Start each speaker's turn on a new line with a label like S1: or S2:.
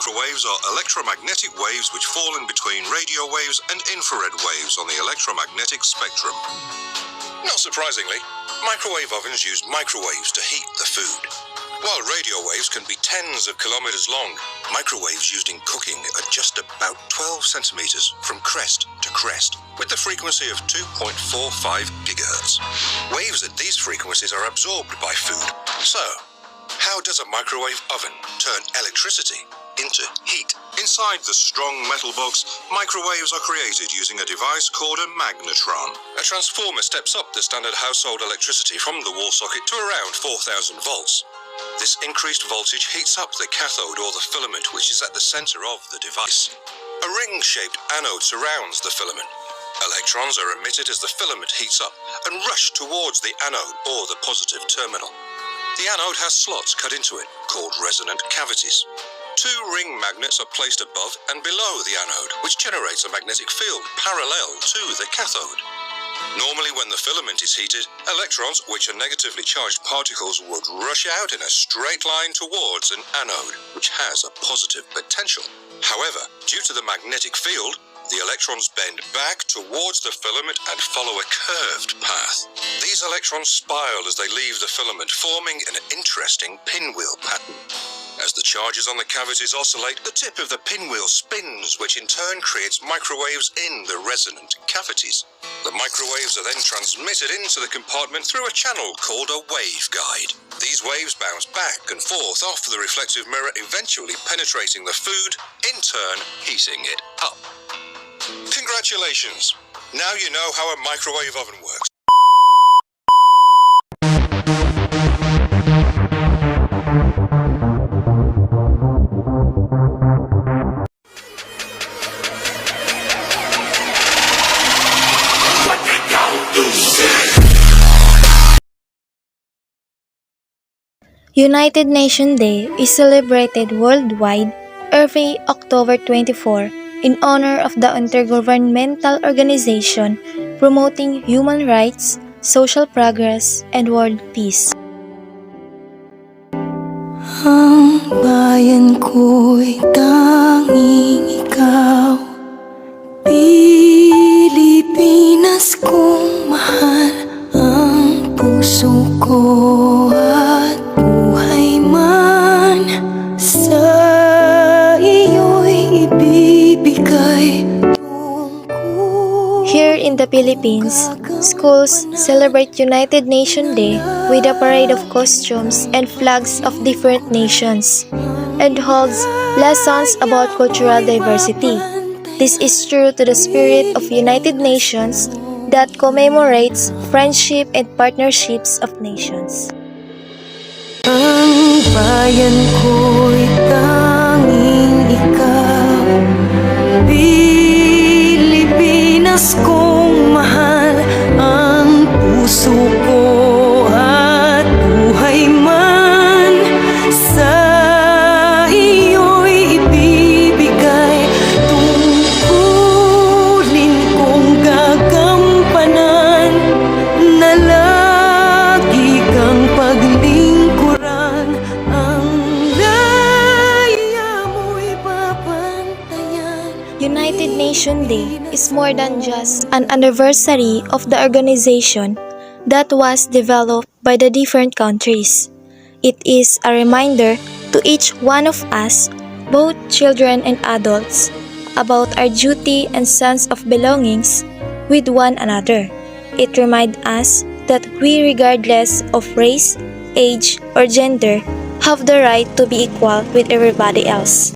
S1: Microwaves are electromagnetic waves which fall in between radio waves and infrared waves on the electromagnetic spectrum. Not surprisingly, microwave ovens use microwaves to heat the food. While radio waves can be tens of kilometers long, microwaves used in cooking are just about 12 centimeters from crest to crest, with the frequency of 2.45 gigahertz. Waves at these frequencies are absorbed by food. So, how does a microwave oven turn electricity into heat? Inside the strong metal box, microwaves are created using a device called a magnetron. A transformer steps up the standard household electricity from the wall socket to around 4,000 volts. This increased voltage heats up the cathode or the filament, which is at the center of the device. A ring-shaped anode surrounds the filament. Electrons are emitted as the filament heats up and rush towards the anode or the positive terminal. The anode has slots cut into it, called resonant cavities. Two ring magnets are placed above and below the anode, which generates a magnetic field parallel to the cathode. Normally, when the filament is heated, electrons, which are negatively charged particles, would rush out in a straight line towards an anode, which has a positive potential. However, due to the magnetic field, the electrons bend back towards the filament and follow a curved path. These electrons spiral as they leave the filament, forming an interesting pinwheel pattern. As the charges on the cavities oscillate, the tip of the pinwheel spins, which in turn creates microwaves in the resonant cavities. The microwaves are then transmitted into the compartment through a channel called a waveguide. These waves bounce back and forth off the reflective mirror, eventually penetrating the food, in turn heating it up. Congratulations! Now you know how a microwave oven works.
S2: United Nations Day is celebrated worldwide every October 24 in honor of the intergovernmental organization promoting human rights, social progress, and world peace.
S3: Ang bayan ko'y tanging ikaw, Pilipinas kong mahal, ang puso ko at buhay man sa iyo'y ibibigay.
S2: Here in the Philippines, schools celebrate United Nations Day with a parade of costumes and flags of different nations, and holds lessons about cultural diversity. This is true to the spirit of United Nations that commemorates friendship and partnerships of nations.
S3: Ang bayan ko'y tanging ikaw, Pilipinas kong mahal, ang puso ko at buhay man sa iyo'y ibibigay. Tungkulin kong gagampanan na lagi kang paglingkuran, ang laya mo'y babantayan.
S2: United Nations Day is more than just an anniversary of the organization that was developed by the different countries. It is a reminder to each one of us, both children and adults, about our duty and sense of belongings with one another. It reminds us that we, regardless of race, age, or gender, have the right to be equal with everybody else.